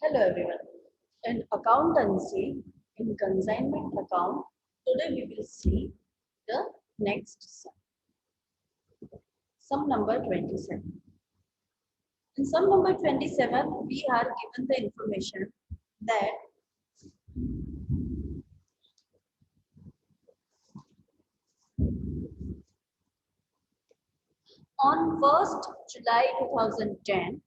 Hello everyone. In accountancy, in consignment account, today we will see the next sum number 27. In sum number 27, we are given the information that on 1st July 2010,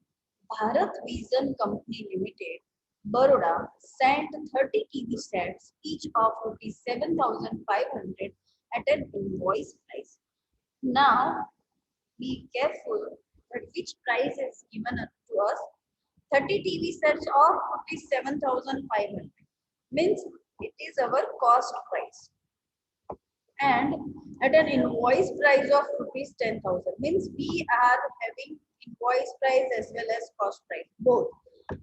Bharat Vision Company Limited, Baroda sent 30 TV sets, each of rupees 7,500 at an invoice price. Now, be careful that which price is given to us. 30 TV sets of rupees 7,500 means it is our cost price, and at an invoice price of rupees 10,000 means we are having invoice price as well as cost price both.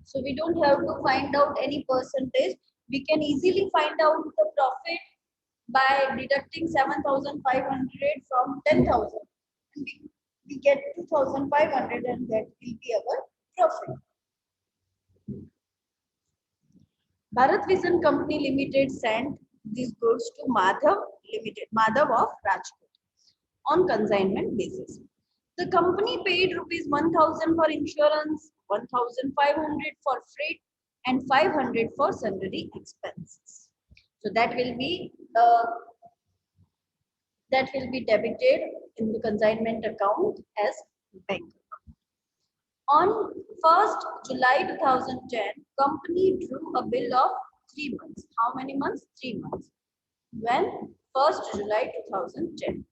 So we don't have to find out any percentage. We can easily find out the profit by deducting 7,500 from 10,000. And we get 2,500 and that will be our profit. Bharat Vision Company Limited sent these goods to Madhav of Rajkot on consignment basis. The company paid rupees 1,000 for insurance, 1,500 for freight, and 500 for sundry expenses. So that will be debited in the consignment account as bank account. On 1st July 2010, company drew a bill of 3 months. How many months? 3 months. When? 1st July 2010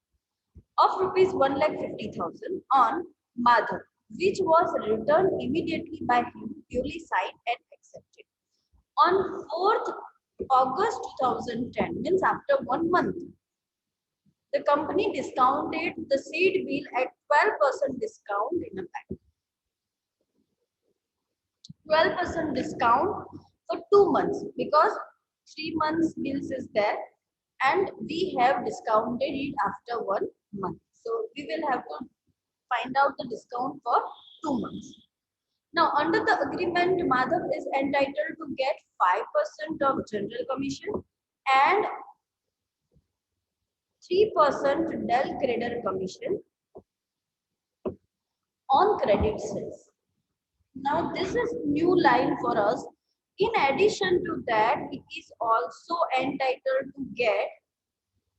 of rupees 1,50,000 on Madhav, which was returned immediately by him, duly signed and accepted. On 4th August 2010, means after 1 month, the company discounted the seed bill at 12% discount in a bank. 12% discount for 2 months because 3 months bills is there and we have discounted it after 1 month. So we will have to find out the discount for 2 months. Now under the agreement, Madhav is entitled to get 5% of general commission and 3% Dell creditor commission on credit sales. Now this is new line for us. In addition to that, it is also entitled to get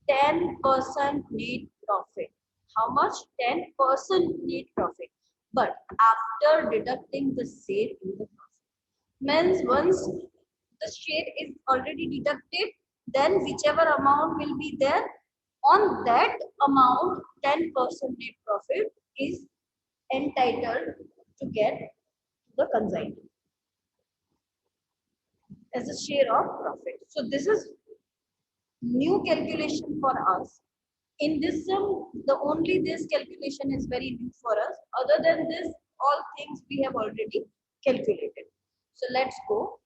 10% net profit. How much? 10% net profit. But after deducting the share in the profit. Means once the share is already deducted, then whichever amount will be there, on that amount 10% net profit is entitled to get the consignment as a share of profit. So this is new calculation for us. In this sum, the only this calculation is very new for us. Other than this, all things we have already calculated. So let's go.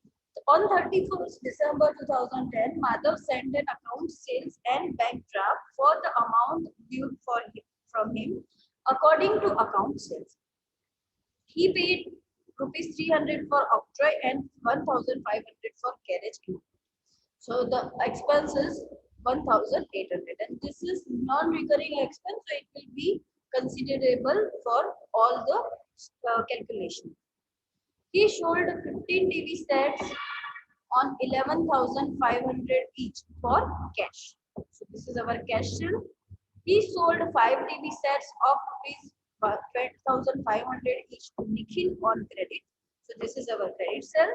On 31st December 2010, Madhav sent an account sales and bank draft for the amount due from him according to account sales. He paid rupees 300 for octroi and 1,500 for carriage input. So the expense is 1,800 and this is non-recurring expense, so it will be considerable for all the calculation. He sold 15 TV sets on 11,500 each for cash. So this is our cash sale. He sold 5 TV sets of rupees 20,500 each to Nikhil on credit. So this is our credit sale.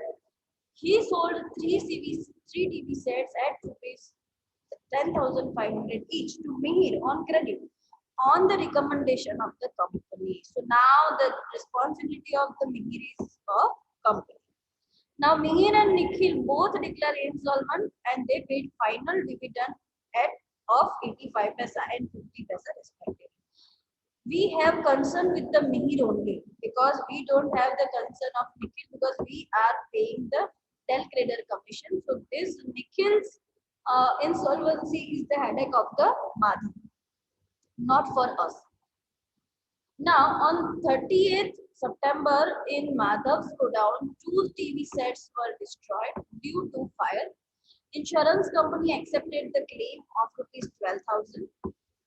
He sold 3 TV sets at rupees 10,500 each to Mihir on credit on the recommendation of the company. So now the responsibility of the Mihir is of company. Now Mihir and Nikhil both declare installment and they paid final dividend of 85 paisa and 50 paisa respectively. We have concern with the Mihir only because we don't have the concern of Nikhil because we are paying the Dell creditor commission. So this Nikhil's insolvency is the headache of the Madhav, not for us. Now on 30th September, in Madhav's godown, two TV sets were destroyed due to fire. Insurance company accepted the claim of rupees 12,000.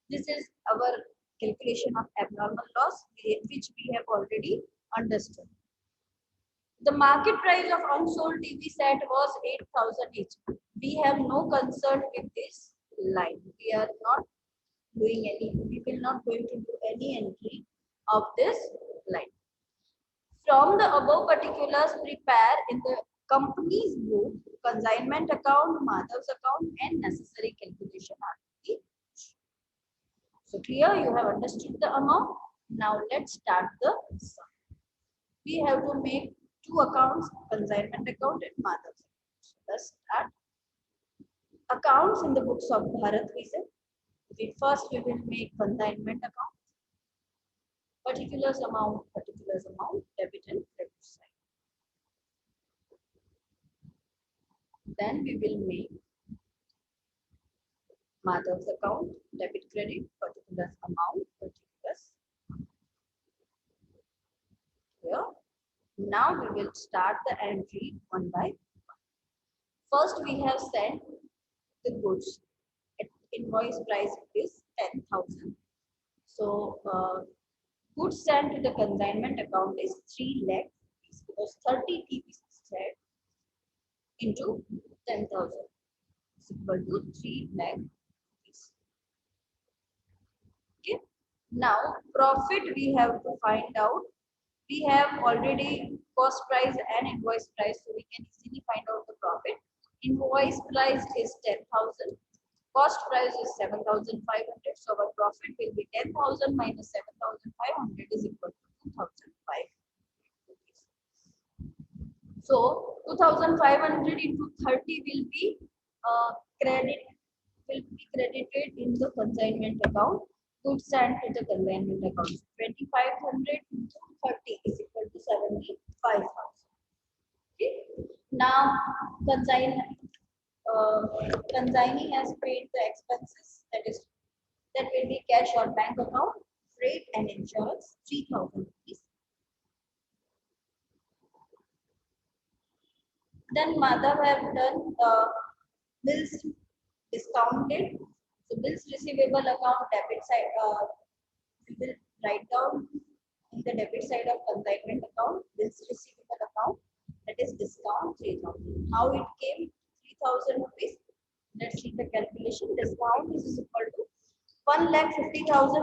This is our calculation of abnormal loss, which we have already understood. The market price of unsold TV set was 8,000 each. We have no concern with this line. We are not doing any, we will not going to do any entry of this line. From the above particulars, prepare in the company's book, consignment account, Madhav's account, and necessary calculation are to be. So clear, you have understood the amount. Now let's start the sum. We have to make two accounts, consignment account and Madhav's account. So let's start. Accounts in the books of Bharat Vision. First we will make consignment account. Particulars amount, debit and credit side. Then we will make Madhav's account, debit credit, particulars amount, particulars. Here. Now we will start the entry one by one. First we have sent the goods. Invoice price is 10,000. So goods sent to the consignment account is 3 lakh because 30 TP set into 10,000 is equal to 3 lakh rupees. Okay. Now profit we have to find out. We have already cost price and invoice price, so we can easily find out the profit. Invoice price is 10,000. Cost price is 7,500. So our profit will be 10,000 minus 7,500 is equal to 2,500. So 2,500 into 30 will be credited in the consignment account. Goods sent to the consignment account. 2,500 into 30 is equal to 75,000. Okay. Now consignee has paid the expenses, that will be cash or bank account, freight and insurance 3,000 rupees. Then Madhav have done bills discounted. So bills receivable account debit side, we will write down in the debit side of consignment account, bills receivable account, that is discount 3,000. How it came 3,000 rupees? Let's see the calculation. Discount is equal to 1,50,000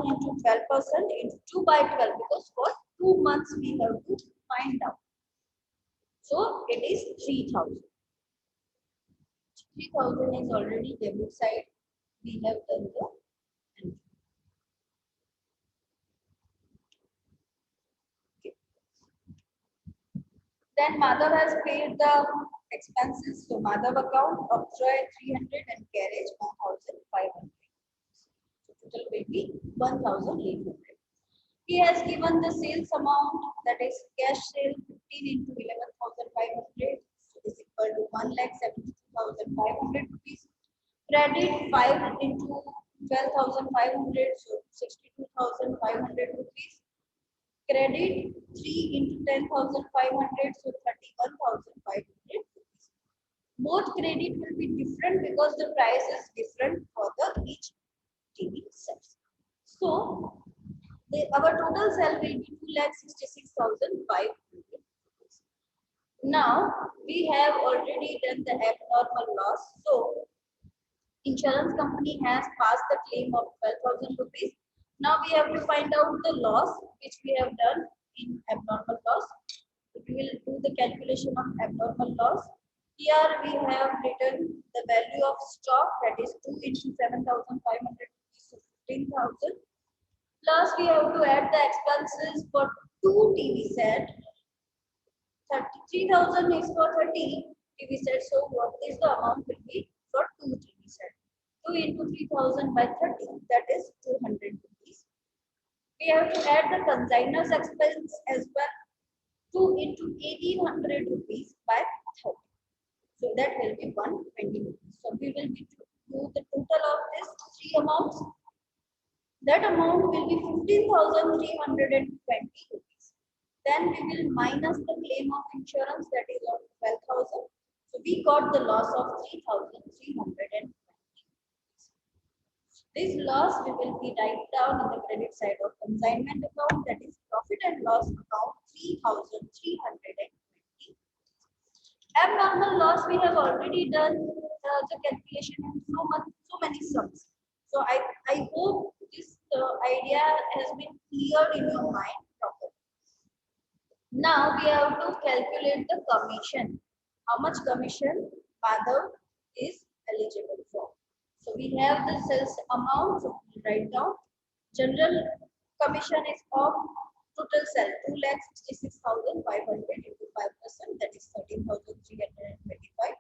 into 12% into 2 by 12 because for 2 months we have to find out. So it is 3,000. 3,000 is already debit side. We have done the entry. Okay. Then Madhav has paid the expenses. So Madhav account, Upjoy 300 and carriage 1,500. So total will be 1,800. He has given the sales amount, that is cash sale 15 into 11,500 is equal to 1,72,500 rupees. Credit 5 into 12,500, so 62,500 rupees. Credit 3 into 10,500, so 31,500 rupees. Both credit will be different because the price is different for the each TV sets. So our total sale will be 2,66,500. Now we have already done the abnormal loss. So insurance company has passed the claim of 12,000 rupees. Now we have to find out the loss which we have done in abnormal loss. We will do the calculation of abnormal loss. Here we have written the value of stock, that is 2 into 7,500 rupees, so 15,000. Plus we have to add the expenses for 2 TV set. 33,000 is for 30 TV sets. So what is the amount will be for 2 TV sets? 2 into 3,000 by 30, that is 200 rupees. We have to add the consignor's expense as well. 2 into 1,800 rupees by 30. So that will be 120 rupees. So we will be do the total of this 3 amounts. That amount will be 15,320 rupees. Then we will minus the claim of insurance, that is of 12,000. So we got the loss of 3,320. This loss we will be write down in the credit side of consignment account, that is profit and loss account 3,320. Abnormal loss we have already done the calculation in so many sums. So I hope this idea has been clear in your mind properly. Now we have to calculate the commission. How much commission Madhav is eligible for. So we have the sales amount. So we write down. General commission is of total sale 2,66,500 into 5%, that is 13,325.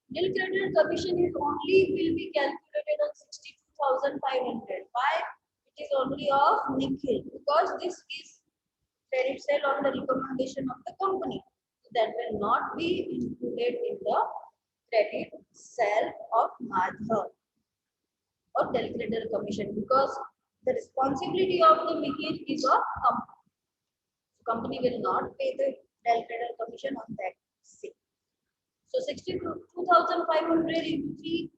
Nil creditor commission is only will be calculated on 62,500. Why? It is only of Nikhil, because this is credit sale on the recommendation of the company. So that will not be included in the credit sale of Madhav or calculator commission, because the responsibility of the Nikhil is of company. So company will not pay the calculator commission on that sale. So 62,500 into 3%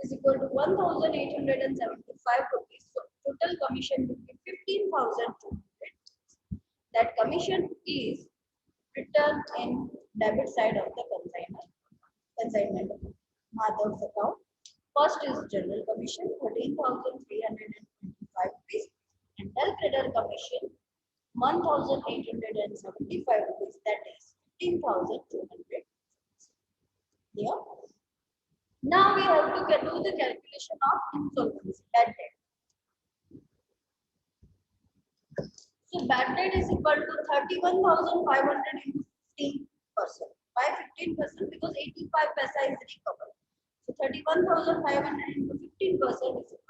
is equal to 1,875 rupees. So total commission will be 15,200. That commission is written in debit side of the consignment Madhav's account. First is general commission 13,325 rupees and calculator commission 1,875 rupees, that is 15,200. Here. Now we have to do the calculation of insolvency, bad debt. So bad debt is equal to 31,500 into 15%. Why 15%? Because 85 paisa is recovered. So 31,500 into 15% is equal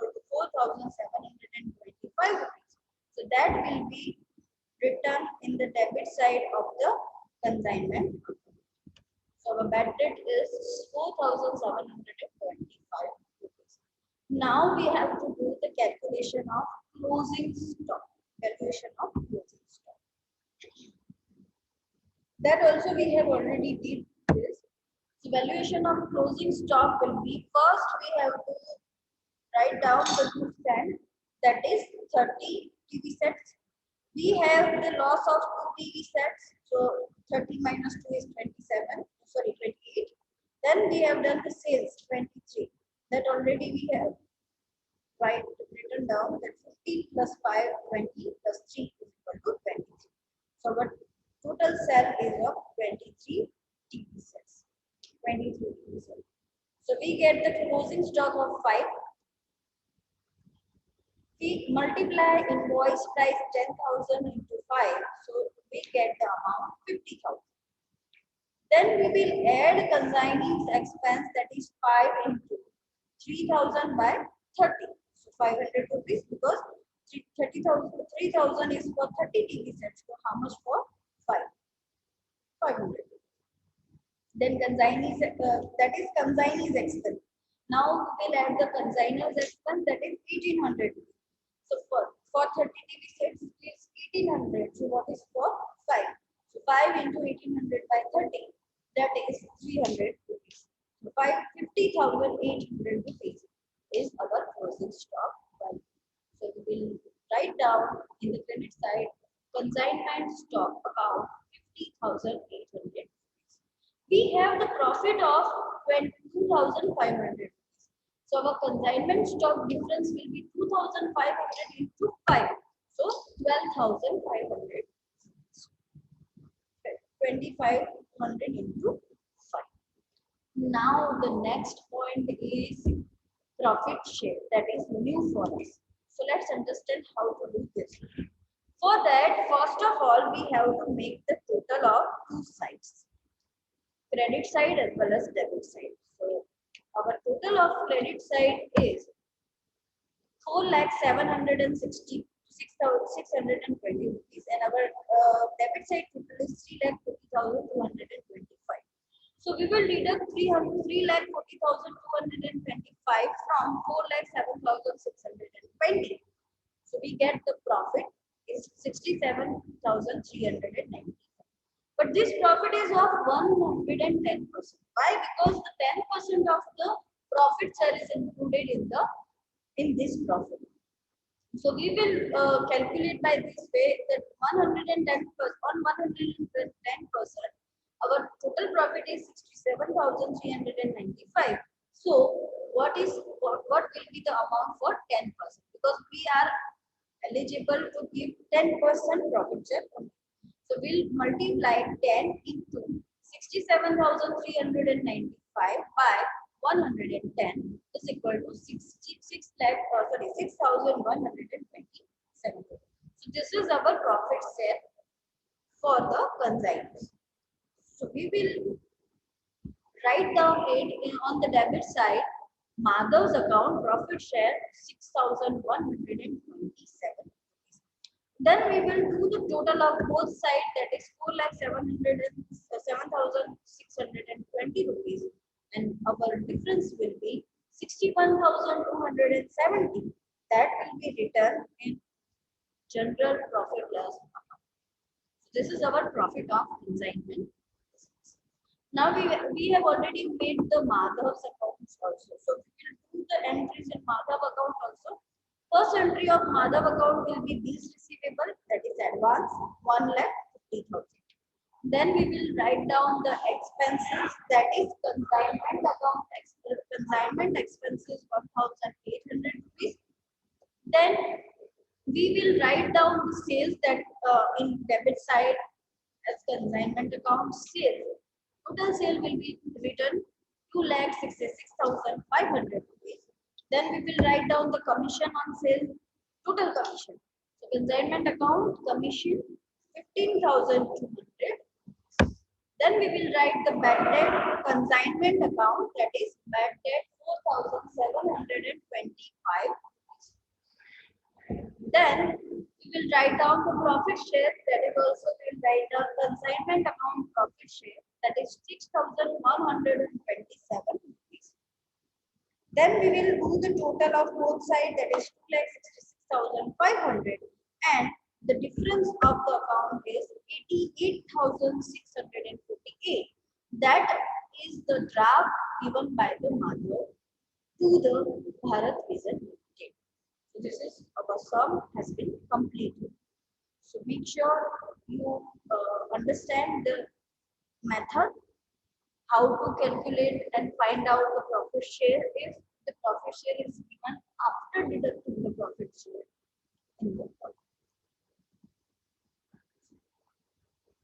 to 4,725 rupees. So that will be written in the debit side of the consignment. So our bad debt is 4,725 rupees. Now we have to do the calculation of closing stock. Calculation of closing stock. That also we have already did this. So valuation of closing stock will be, first we have to write down the goods stand, that is 30 TV sets. We have the loss of 2 TV sets, so 30 minus 2 is 27, sorry 28. Then we have done the sales 23. That already we have written down, that 15 plus 5, 20 plus 3 is equal to 23. So our total sale is of 23 TV sets. 23 TV sets. So we get the closing stock of 5. We multiply invoice price 10,000 into 5. So we get the amount 50,000. Then we will add consignee's expense, that is 5 into 3,000 by 30. 500 rupees, because 3,000 is for 30 TV sets. So how much for 5? 500. Then consignee's that is consignee's expense. Now we will add the consigner's expense, that is 1,800. So for 30 TV sets is 1,800. So what is for 5? So 5 into 1,800 by 30, that is 300 rupees. So 50,800 rupees is our closing stock value. So we will write down in the credit side consignment stock account 50,800. We have the profit of 22,500. So our consignment stock difference will be 2,500 into 5. So 12,500. 2,500 into 5. Now the next point is profit share, that is new for us. So let's understand how to do this. For that, first of all, we have to make the total of two sides, credit side as well as debit side. So our total of credit side is 4,766,620 rupees, and our debit side total is 3,40,225. So we will deduct 3,40,225 from 4,07,620. So we get the profit is 67,390. But this profit is of 110%. Why? Because the 10% of the profit share is included in this profit. So we will calculate by this way that 110% on 110%, our total profit is 67,395. So what will be the amount for 10%? Because we are eligible to give 10% profit share only. So we'll multiply 10 into 67,395 by 110 is equal to 6,127. So this is our profit share for the consignment. So we will write down it on the debit side. Madhav's account profit share 6,127. Then we will do the total of both sides, that is 4,70620 rupees, and our difference will be 61,270. That will be written in general profit loss account. So this is our profit of consignment. Now we have already made the Madhav's accounts also. So we will do the entries in Madhav account also. First entry of Madhav account will be bills receivable, that is advance 1,50,000. Then we will write down the expenses, that is consignment account consignment expenses 1,800 rupees. Then we will write down the sales that in debit side as consignment account sales. Total sale will be written 2,66,500 rupees. Then we will write down the commission on sale, total commission. So consignment account commission 15,200. Then we will write the bad debt consignment account, that is bad debt 4,725. Then we will write down the profit share, that is also we will write down consignment account profit share, that is 6,127 rupees. Then we will do the total of both sides, that is 2,66,500, and the difference of the account is 88,648. That is the draft given by the Madhav to the Bharat Vision Limited. So this is our sum has been completed. So make sure you understand the method, how to calculate and find out the profit share if the profit share is given after deducting the profit share in the account.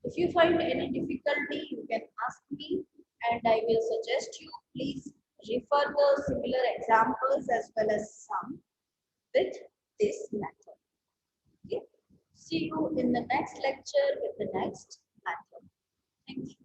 If you find any difficulty, you can ask me and I will suggest you. Please refer the similar examples as well as some with this method. Okay. See you in the next lecture with the next method. Thank you.